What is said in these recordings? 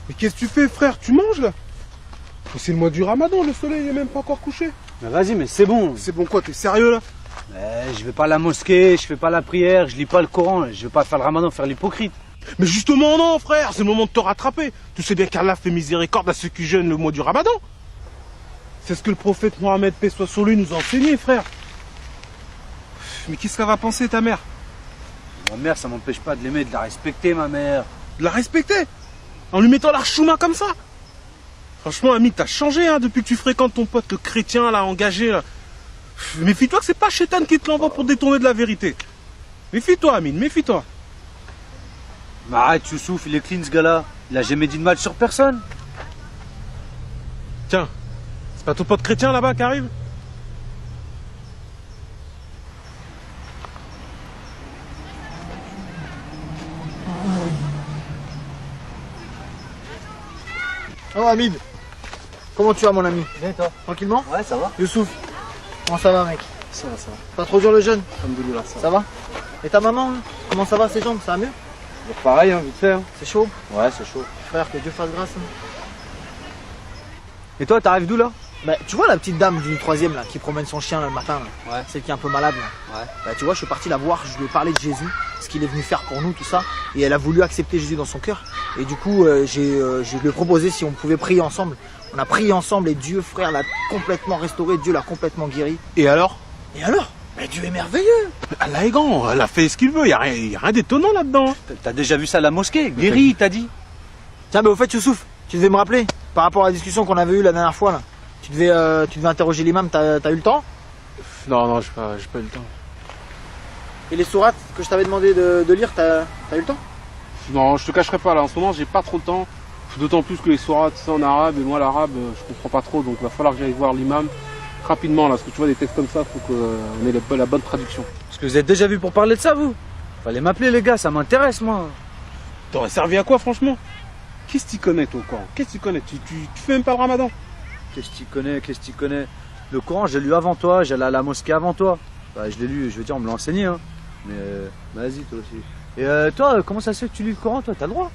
Mais qu'est-ce que tu fais, frère? Tu manges, là? Mais c'est le mois du Ramadan, le soleil est même pas encore couché. Mais vas-y, mais c'est bon. C'est bon quoi, t'es sérieux, là? Je vais pas à la mosquée, je fais pas la prière, je lis pas le Coran, je vais pas faire le Ramadan, faire l'hypocrite. Mais justement non, frère, c'est le moment de te rattraper. Tu sais bien qu'Allah fait miséricorde à ceux qui jeûnent le mois du Ramadan. C'est ce que le prophète Mohammed, paix soit sur lui, nous a enseigné, frère. Mais qu'est-ce qu'elle va penser, ta mère? Ma mère, ça m'empêche pas de l'aimer, de la respecter, ma mère. De la respecter? En lui mettant l'archouma comme ça? Franchement, ami, t'as changé, hein, depuis que tu fréquentes ton pote, le chrétien, là, engagé, là. Méfie-toi que c'est pas Chétan qui te l'envoie pour détourner de la vérité. Méfie-toi, Amine, méfie-toi. Mais arrête, Youssouf, il est clean, ce gars-là. Il a jamais dit de mal sur personne. Tiens, c'est pas ton pote chrétien, là-bas, qui arrive? Oh Hamid, comment tu vas mon ami? Bien toi? Tranquillement? Ouais, ça va. Youssouf, comment ça va mec? Ça va, ça va. Pas trop dur le jeûne? Alhamdoulilah, Ça va? Et ta maman, là comment ça va ses jambes? Ça va mieux? Pareil, hein, vite fait. Hein. C'est chaud? Ouais, c'est chaud. Frère, que Dieu fasse grâce. Hein. Et toi, t'arrives d'où là? Bah tu vois la petite dame du 3e là, qui promène son chien là, le matin là, Ouais. celle qui est un peu malade là. Ouais. Bah tu vois, je suis parti la voir, je lui ai parlé de Jésus, ce qu'il est venu faire pour nous, tout ça. Et elle a voulu accepter Jésus dans son cœur. Et du coup, je lui ai proposé si on pouvait prier ensemble. On a prié ensemble et Dieu, frère, l'a complètement restauré, Dieu l'a complètement guéri. Et alors? Et alors? Mais Dieu est merveilleux! Allah est grand, elle a fait ce qu'il veut, y a rien d'étonnant là-dedans. T'as déjà vu ça à la mosquée? Guéri, il t'a dit. Tiens, mais au fait, Youssouf, tu devais me rappeler, par rapport à la discussion qu'on avait eue la dernière fois là. Tu devais interroger l'imam, t'as eu le temps? Non, j'ai pas eu le temps. Et les sourates que je t'avais demandé de lire, t'as eu le temps? Non, je te cacherai pas, là, en ce moment, j'ai pas trop de temps. D'autant plus que les sourates, c'est en arabe, et moi, l'arabe, je comprends pas trop, donc il va falloir que j'aille voir l'imam rapidement, là, parce que tu vois, des textes comme ça, faut qu'on ait la bonne traduction. Parce que vous êtes déjà vu pour parler de ça, vous? Fallait m'appeler, les gars, ça m'intéresse, moi. T'aurais servi à quoi, franchement? Qu'est-ce que tu connais, toi, quoi? Qu'est-ce que tu connais? Tu fais même pas le Ramadan? Qu'est-ce que tu connais? Le Coran, j'ai lu avant toi, j'allais à la mosquée avant toi. Bah, je l'ai lu, je veux dire, on me l'a enseigné, hein. Mais vas-y, toi aussi. Et toi, comment ça se fait que tu lis le Coran, toi? T'as le droit?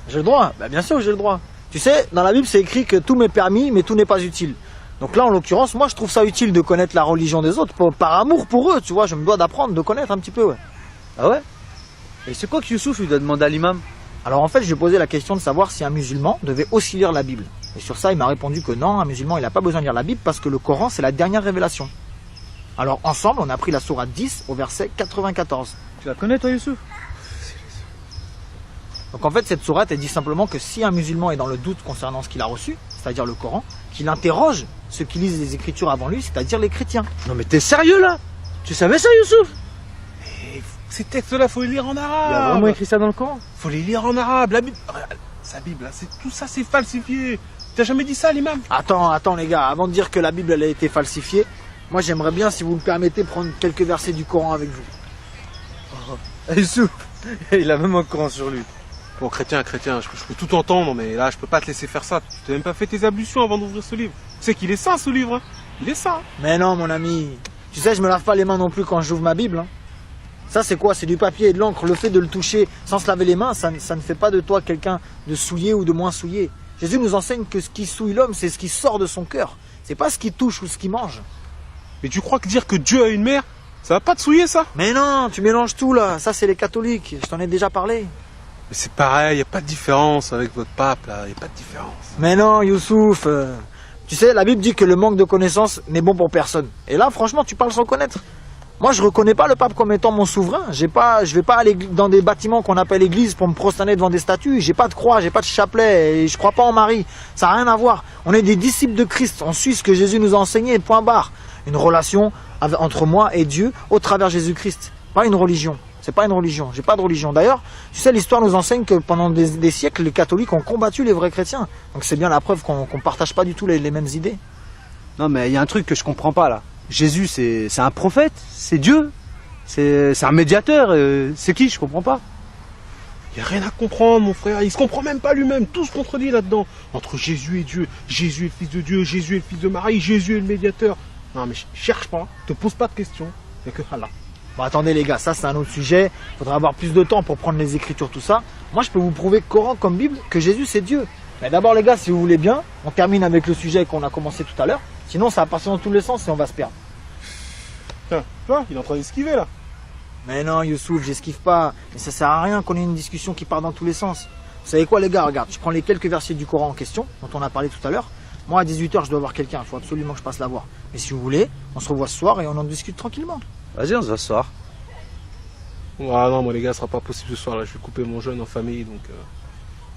J'ai le droit? Bah bien sûr que j'ai le droit. Tu sais, dans la Bible, c'est écrit que tout m'est permis, mais tout n'est pas utile. Donc là, en l'occurrence, moi, je trouve ça utile de connaître la religion des autres, par amour pour eux, tu vois, je me dois d'apprendre, de connaître un petit peu, ouais. Ah ouais? Et c'est quoi que Youssouf, il doit demander à l'imam? Alors en fait, je lui ai posé la question de savoir si un musulman devait aussi lire la Bible. Et sur ça, il m'a répondu que non, un musulman, il n'a pas besoin de lire la Bible parce que le Coran, c'est la dernière révélation. Alors ensemble, on a pris la sourate 10 au verset 94. Tu la connais, toi, Youssouf? Donc en fait, cette sourate, elle dit simplement que si un musulman est dans le doute concernant ce qu'il a reçu, c'est-à-dire le Coran, qu'il interroge ceux qui lisent les Écritures avant lui, c'est-à-dire les chrétiens. Non mais t'es sérieux, là? Tu savais ça, Youssouf? Ces textes-là, faut les lire en arabe. Il y a vraiment écrit ça dans le Coran? Faut les lire en arabe. La Bible, sa Bible, là, tout ça, c'est falsifié. T'as jamais dit ça à l'imam? Attends les gars, avant de dire que la Bible elle a été falsifiée, moi j'aimerais bien, si vous me permettez, prendre quelques versets du Coran avec vous. Oh. Youssouf, il a même un Coran sur lui. Bon, chrétien, je peux tout entendre, mais là, je peux pas te laisser faire ça. Tu t'as même pas fait tes ablutions avant d'ouvrir ce livre. Tu sais qu'il est saint, ce livre, hein. Il est saint. Mais non mon ami, tu sais, je me lave pas les mains non plus quand j'ouvre ma Bible. Hein. Ça c'est quoi? C'est du papier et de l'encre. Le fait de le toucher sans se laver les mains, ça ne fait pas de toi quelqu'un de souillé ou de moins souillé. Jésus nous enseigne que ce qui souille l'homme, c'est ce qui sort de son cœur. C'est pas ce qui touche ou ce qui mange. Mais tu crois que dire que Dieu a une mère, ça va pas te souiller, ça? Mais non, tu mélanges tout là. Ça c'est les catholiques, je t'en ai déjà parlé. Mais c'est pareil, y a pas de différence avec votre pape, là. Y a pas de différence. Mais non, Youssouf. Tu sais, la Bible dit que le manque de connaissances n'est bon pour personne. Et là, franchement, tu parles sans connaître. Moi, je reconnais pas le pape comme étant mon souverain. Je vais pas aller dans des bâtiments qu'on appelle église pour me prosterner devant des statues. J'ai pas de croix, j'ai pas de chapelet, et je crois pas en Marie. Ça n'a rien à voir. On est des disciples de Christ. On suit ce que Jésus nous a enseigné, point barre. Une relation entre moi et Dieu au travers Jésus-Christ. Pas une religion. C'est pas une religion. J'ai pas de religion. D'ailleurs, tu sais, l'histoire nous enseigne que pendant des siècles, les catholiques ont combattu les vrais chrétiens. Donc c'est bien la preuve qu'on partage pas du tout les mêmes idées. Non mais il y a un truc que je comprends pas là. Jésus c'est un prophète, c'est Dieu, c'est un médiateur, c'est qui? Je comprends pas. Y a rien à comprendre, mon frère. Il se comprend même pas lui-même. Tout se contredit là-dedans. Entre Jésus et Dieu. Jésus est le fils de Dieu. Jésus est le fils de Marie. Jésus est le médiateur. Non, mais cherche pas. Te pose pas de questions. Y'a que Allah. Bon, attendez les gars, ça c'est un autre sujet. Faudra avoir plus de temps pour prendre les Écritures, tout ça. Moi, je peux vous prouver Coran comme Bible que Jésus c'est Dieu. Mais d'abord les gars, si vous voulez bien, on termine avec le sujet qu'on a commencé tout à l'heure. Sinon ça va passer dans tous les sens et on va se perdre. Tiens, tu vois, il est en train d'esquiver là. Mais non Youssouf, j'esquive pas. Mais ça sert à rien qu'on ait une discussion qui part dans tous les sens. Vous savez quoi les gars, regarde, je prends les quelques versets du Coran en question, dont on a parlé tout à l'heure. Moi à 18h je dois voir quelqu'un, il faut absolument que je passe la voir. Mais si vous voulez, on se revoit ce soir et on en discute tranquillement. Vas-y, on se voit ce soir. Ah non, moi les gars, ce sera pas possible ce soir là. Je vais couper mon jeûne en famille, donc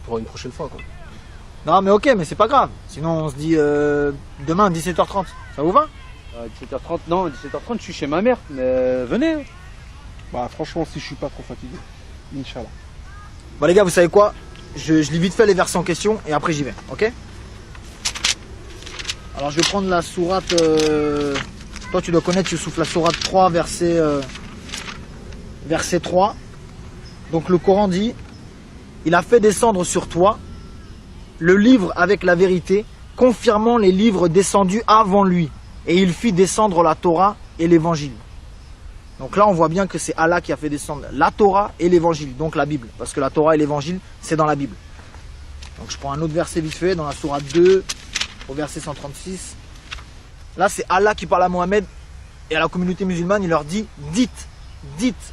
pour une prochaine fois quoi. Non mais ok, mais c'est pas grave. Sinon on se dit demain 17h30. Ça vous va? 17h30, non, 17h30, je suis chez ma mère. Mais venez. Hein. Bah franchement, si je suis pas trop fatigué, Inch'Allah. Bon les gars, vous savez quoi? Je lis vite fait les versets en question et après j'y vais, ok? Alors je vais prendre la sourate... Toi tu dois connaître Youssouf, la sourate 3, verset 3. Donc le Coran dit: il a fait descendre sur toi le livre avec la vérité, confirmant les livres descendus avant lui. Et il fit descendre la Torah et l'évangile. Donc là on voit bien que c'est Allah qui a fait descendre la Torah et l'évangile, donc la Bible. Parce que la Torah et l'évangile, c'est dans la Bible. Donc je prends un autre verset vite fait, dans la sourate 2, au verset 136. Là c'est Allah qui parle à Mohammed et à la communauté musulmane, il leur dit: dites,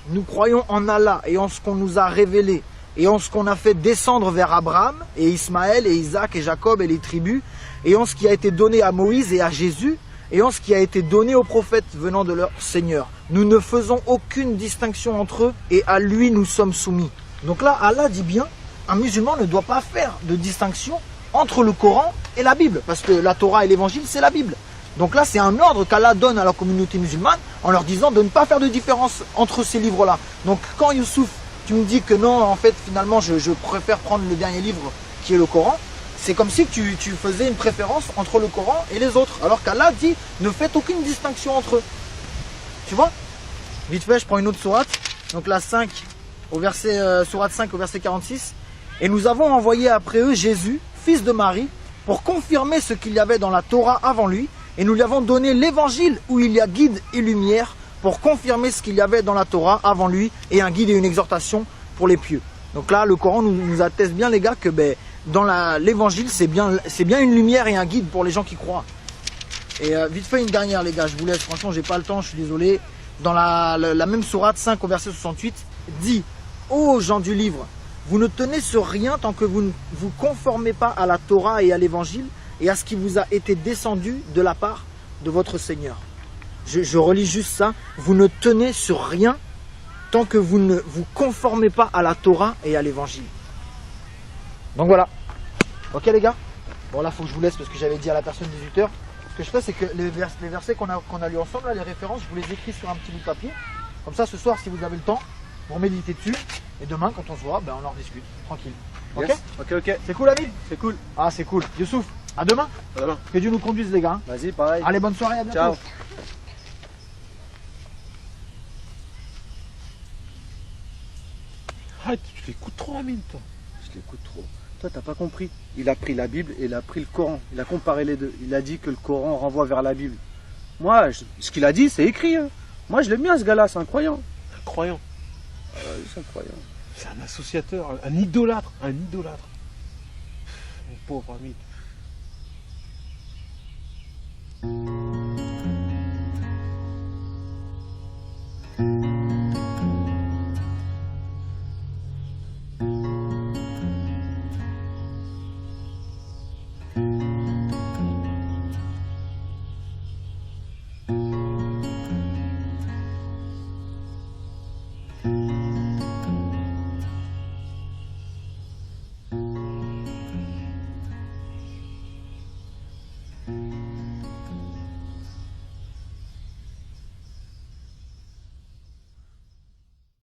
nous croyons en Allah et en ce qu'on nous a révélé et en ce qu'on a fait descendre vers Abraham et Ismaël et Isaac et Jacob et les tribus, et en ce qui a été donné à Moïse et à Jésus, et en ce qui a été donné aux prophètes venant de leur Seigneur. Nous ne faisons aucune distinction entre eux et à lui nous sommes soumis. Donc là Allah dit bien, un musulman ne doit pas faire de distinction entre le Coran et la Bible, parce que la Torah et l'évangile c'est la Bible. Donc là c'est un ordre qu'Allah donne à la communauté musulmane en leur disant de ne pas faire de différence entre ces livres-là. Donc quand Youssouf, tu me dis que non, en fait finalement je préfère prendre le dernier livre qui est le Coran, c'est comme si tu faisais une préférence entre le Coran et les autres, alors qu'Allah dit ne faites aucune distinction entre eux. Tu vois? Vite fait, je prends une autre sourate, donc la 5 au verset sourate 5 au verset 46. Et nous avons envoyé après eux Jésus, fils de Marie, pour confirmer ce qu'il y avait dans la Torah avant lui, et nous lui avons donné l'évangile où il y a guide et lumière pour confirmer ce qu'il y avait dans la Torah avant lui, et un guide et une exhortation pour les pieux. Donc là le Coran nous atteste bien les gars que dans l'évangile c'est bien une lumière et un guide pour les gens qui croient. Et vite fait une dernière les gars, je vous laisse, franchement j'ai pas le temps, je suis désolé. Dans la même sourate 5 au verset 68 dit: ô gens du livre, vous ne tenez sur rien tant que vous ne vous conformez pas à la Torah et à l'évangile et à ce qui vous a été descendu de la part de votre Seigneur. Je relis juste ça: vous ne tenez sur rien tant que vous ne vous conformez pas à la Torah et à l'évangile. Donc voilà. Ok les gars. Bon là faut que je vous laisse parce que j'avais dit à la personne 18h. Ce que je fais c'est que les versets qu'on a lus ensemble, là, les références, je vous les écris sur un petit bout de papier. Comme ça ce soir si vous avez le temps, vous méditez dessus. Et demain quand on se voit, on en discute. Tranquille. Ok Yes. Ok. C'est cool David? C'est cool. Ah c'est cool. Youssouf, à demain. À demain. Que Dieu nous conduise les gars. Vas-y, pareil. Allez bonne soirée, à bientôt. Ciao. Arrête, tu l'écoutes trop Amine toi. Je l'écoute trop. Toi, t'as pas compris. Il a pris la Bible et il a pris le Coran. Il a comparé les deux. Il a dit que le Coran renvoie vers la Bible. Moi, ce qu'il a dit, c'est écrit. Hein. Moi, je l'aime bien, ce gars-là. C'est incroyable. Incroyant. C'est incroyable. C'est un associateur, un idolâtre, un idolâtre. Mon pauvre ami.